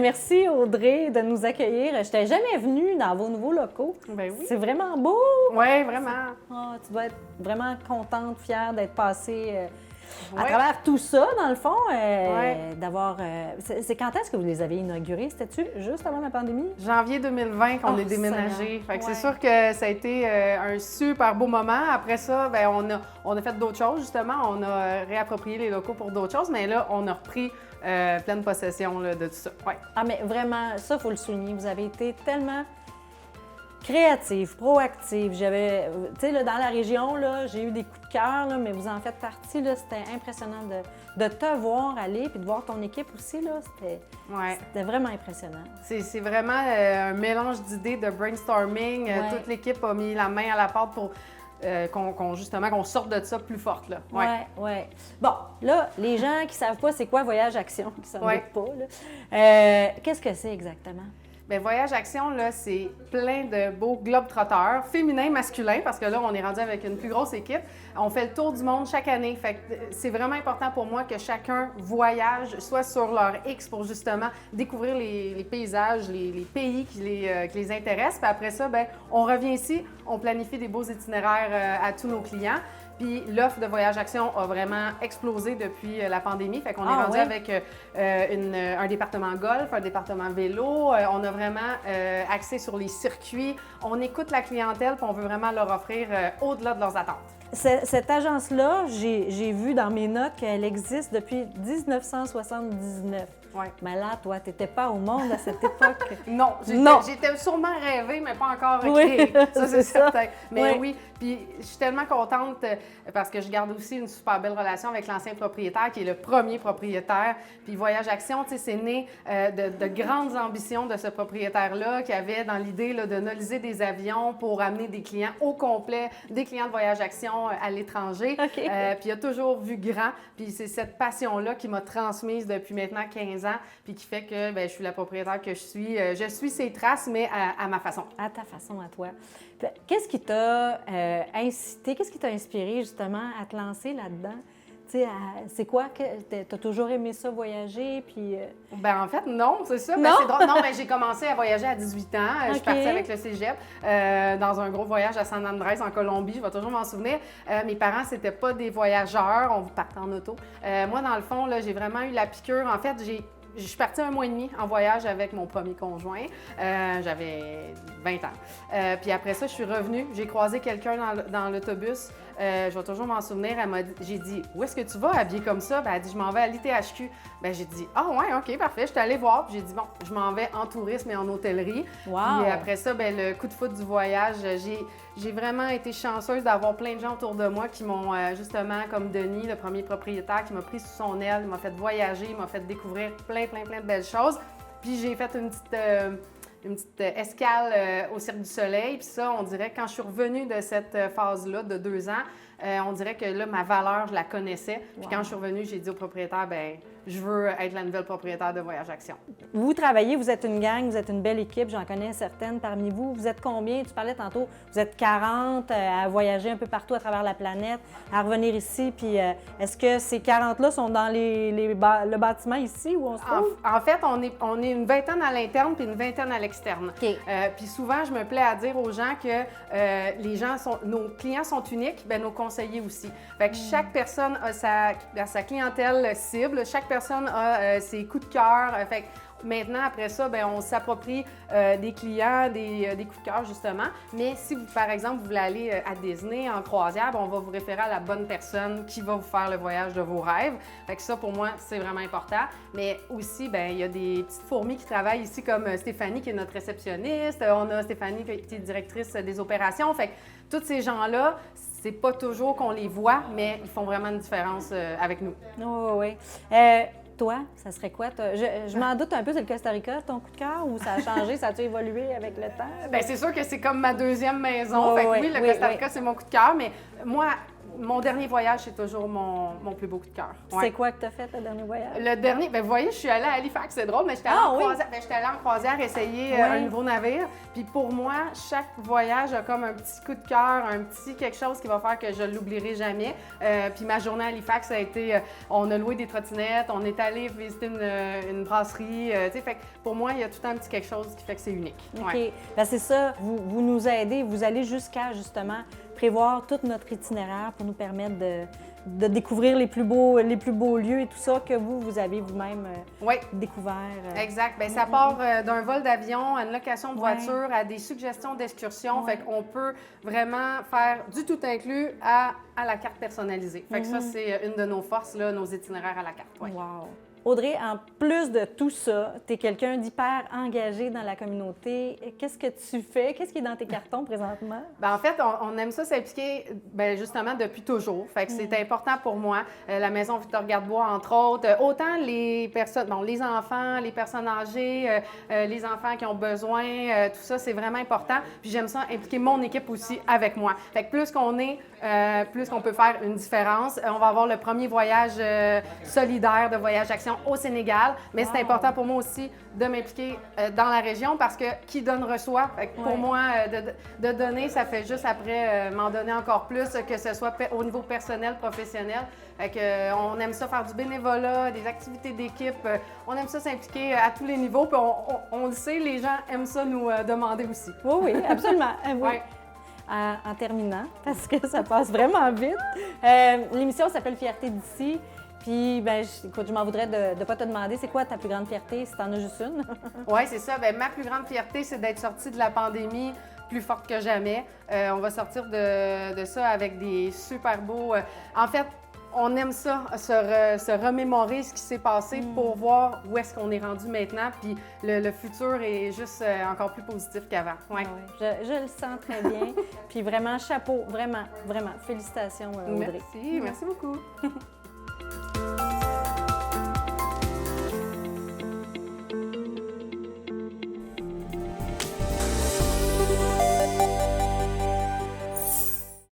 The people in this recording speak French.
Ben, merci Audrey de nous accueillir. Je n'étais jamais venue dans vos nouveaux locaux. Ben oui. C'est vraiment beau. Oui, vraiment. Tu dois être vraiment contente, fière d'être passée à Ouais. travers tout ça, dans le fond. D'avoir. C'est quand est-ce que vous les avez inaugurés? C'était-tu juste avant la pandémie? Janvier 2020 qu'on est déménagé. Fait que c'est sûr que ça a été un super beau moment. Après ça, ben, on a fait d'autres choses, justement. On a réapproprié les locaux pour d'autres choses, mais là, on a repris pleine possession là, de tout ça. Ouais. Ah, mais vraiment, ça, il faut le souligner. Vous avez été tellement créative, proactive. J'avais, tu sais, là, dans la région, là, j'ai eu des coups de cœur, là, mais vous en faites partie. Là, c'était impressionnant de te voir aller puis de voir ton équipe aussi. Là, c'était vraiment impressionnant. C'est vraiment un mélange d'idées, de brainstorming. Toute l'équipe a mis la main à la pâte pour qu'on sorte de ça plus forte. Là. Ouais. Bon, là, les gens qui ne savent pas c'est quoi Voyage Action, qui ne s'en doutent pas, là, qu'est-ce que c'est exactement? Bien, Voyage Action, là, c'est plein de beaux globetrotters, féminins, masculins, parce que là, on est rendu avec une plus grosse équipe. On fait le tour du monde chaque année. Fait que c'est vraiment important pour moi que chacun voyage, soit sur leur X pour justement découvrir les paysages, les pays qui les intéressent. Puis après ça, bien, on revient ici, on planifie des beaux itinéraires à tous nos clients. Puis l'offre de Voyage Action a vraiment explosé depuis la pandémie. Fait qu'on est rendu avec un département golf, un département vélo. On a vraiment axé sur les circuits. On écoute la clientèle puis on veut vraiment leur offrir au-delà de leurs attentes. Cette agence-là, j'ai vu dans mes notes qu'elle existe depuis 1979. Oui. Mais là, toi, tu n'étais pas au monde à cette époque. Non, j'étais sûrement rêvée, mais pas encore créée. Ça, c'est certain. Mais oui, puis je suis tellement contente parce que je garde aussi une super belle relation avec l'ancien propriétaire qui est le premier propriétaire. Puis Voyage Action, tu sais, c'est né de grandes ambitions de ce propriétaire-là qui avait dans l'idée là, de noliser des avions pour amener des clients au complet, des clients de Voyage Action à l'étranger. Puis il a toujours vu grand. Puis c'est cette passion-là qui m'a transmise depuis maintenant 15 ans, puis qui fait que bien, je suis la propriétaire que je suis. Je suis ses traces, mais à ma façon. À ta façon, à toi. Qu'est-ce qui t'a incité, qu'est-ce qui t'a inspiré justement à te lancer là-dedans? C'est quoi? T'as toujours aimé ça, voyager? Puis, Ben en fait, non, c'est ça. Non? Ben, c'est drôle. Non, ben, j'ai commencé à voyager à 18 ans. Je suis partie avec le cégep dans un gros voyage à San Andrés, en Colombie. Je vais toujours m'en souvenir. Mes parents, c'était pas des voyageurs. On partait en auto. Moi, dans le fond, là, j'ai vraiment eu la piqûre. En fait, je suis partie 1 mois et demi en voyage avec mon premier conjoint. J'avais 20 ans. Puis après ça, je suis revenue. J'ai croisé quelqu'un dans l'autobus. Je vais toujours m'en souvenir. J'ai dit, où est-ce que tu vas habillée comme ça? Ben, elle dit, je m'en vais à l'ITHQ. Ben, j'ai dit, ah ouais, OK, parfait. Je suis allée voir. Puis j'ai dit, bon, je m'en vais en tourisme et en hôtellerie. Wow. Puis après ça, ben, le coup de foudre du voyage, j'ai vraiment été chanceuse d'avoir plein de gens autour de moi qui m'ont justement, comme Denis, le premier propriétaire, qui m'a pris sous son aile, m'a fait voyager, m'a fait découvrir plein de belles choses. Puis j'ai fait une petite escale au Cirque du Soleil. Puis ça, on dirait, quand je suis revenue de cette phase-là de 2 ans, on dirait que là, ma valeur, je la connaissais. Puis quand je suis revenue, j'ai dit au propriétaire, ben je veux être la nouvelle propriétaire de Voyage Action. Vous travaillez, vous êtes une gang, vous êtes une belle équipe, j'en connais certaines parmi vous. Vous êtes combien? Tu parlais tantôt, vous êtes 40 à voyager un peu partout à travers la planète, à revenir ici. Puis est-ce que ces 40-là sont dans le bâtiment ici où on se trouve? En fait, on est une vingtaine à l'interne puis une vingtaine à l'externe. Okay. Puis souvent, je me plais à dire aux gens que nos clients sont uniques, bien, nos conseillers aussi. Fait que chaque personne a sa clientèle cible, chaque personne a ses coups de cœur. Fait que maintenant, après ça, bien, on s'approprie des clients, des coups de cœur, justement. Mais si, vous, par exemple, vous voulez aller à Disney en croisière, bien, on va vous référer à la bonne personne qui va vous faire le voyage de vos rêves. Fait que ça, pour moi, c'est vraiment important. Mais aussi, bien, il y a des petites fourmis qui travaillent ici, comme Stéphanie, qui est notre réceptionniste. On a Stéphanie, qui est directrice des opérations. Fait que tous ces gens-là, c'est pas toujours qu'on les voit, mais ils font vraiment une différence avec nous. Oh, oui. Toi, ça serait quoi? Je m'en doute un peu, c'est le Costa Rica, ton coup de cœur, ou ça a changé, ça a-tu évolué avec le temps? Bien, c'est sûr que c'est comme ma deuxième maison. Fait que oui, le Costa Rica, c'est mon coup de cœur, mais moi, mon dernier voyage, c'est toujours mon plus beau coup de cœur. C'est quoi que tu as fait, le dernier voyage? Le dernier, bien, vous voyez, je suis allée à Halifax, c'est drôle, mais j'étais allée en croisière essayer un nouveau navire. Puis pour moi, chaque voyage a comme un petit coup de cœur, un petit quelque chose qui va faire que je ne l'oublierai jamais. Puis ma journée à Halifax a été, on a loué des trottinettes, on est allé visiter une brasserie. Tu sais, fait que pour moi, il y a tout un petit quelque chose qui fait que c'est unique. OK. Ben, c'est ça, vous nous aidez, vous allez jusqu'à justement prévoir tout notre itinéraire pour nous permettre de découvrir les plus beaux lieux et tout ça que vous avez vous-même découvert. Exact. Bien, ça part d'un vol d'avion à une location de voiture, à des suggestions d'excursion. Fait qu'on peut vraiment faire du tout inclus à la carte personnalisée. Fait que ça, c'est une de nos forces, là, nos itinéraires à la carte. Ouais. Wow! Audrey, en plus de tout ça, tu es quelqu'un d'hyper engagé dans la communauté. Qu'est-ce que tu fais? Qu'est-ce qui est dans tes cartons présentement? Bien, en fait, on aime ça s'impliquer justement depuis toujours. Fait que c'est important pour moi. La Maison Victor-Garde-Bois, entre autres. Autant les personnes, les enfants, les personnes âgées, les enfants qui ont besoin, tout ça, c'est vraiment important. Puis j'aime ça impliquer mon équipe aussi avec moi. Fait que plus qu'on est, plus qu'on peut faire une différence. On va avoir le premier voyage solidaire de Voyage Action au Sénégal, mais c'est important pour moi aussi de m'impliquer dans la région parce que qui donne reçoit. Fait que pour moi, de donner, ça fait juste après m'en donner encore plus, que ce soit au niveau personnel, professionnel. Fait que, on aime ça faire du bénévolat, des activités d'équipe. On aime ça s'impliquer à tous les niveaux. Puis on le sait, les gens aiment ça nous demander aussi. Oui, absolument. Oui. En terminant, parce que ça passe vraiment vite, l'émission s'appelle Fierté d'ici. Puis, écoute, je m'en voudrais de ne pas te demander, c'est quoi ta plus grande fierté, si tu en as juste une? Oui, c'est ça. Bien, ma plus grande fierté, c'est d'être sortie de la pandémie plus forte que jamais. On va sortir de ça avec des super beaux... En fait, on aime ça, se remémorer ce qui s'est passé pour voir où est-ce qu'on est rendu maintenant. Puis le futur est juste encore plus positif qu'avant. Ouais. Je le sens très bien. Puis vraiment, chapeau, vraiment, vraiment. Félicitations, Audrey. Merci beaucoup.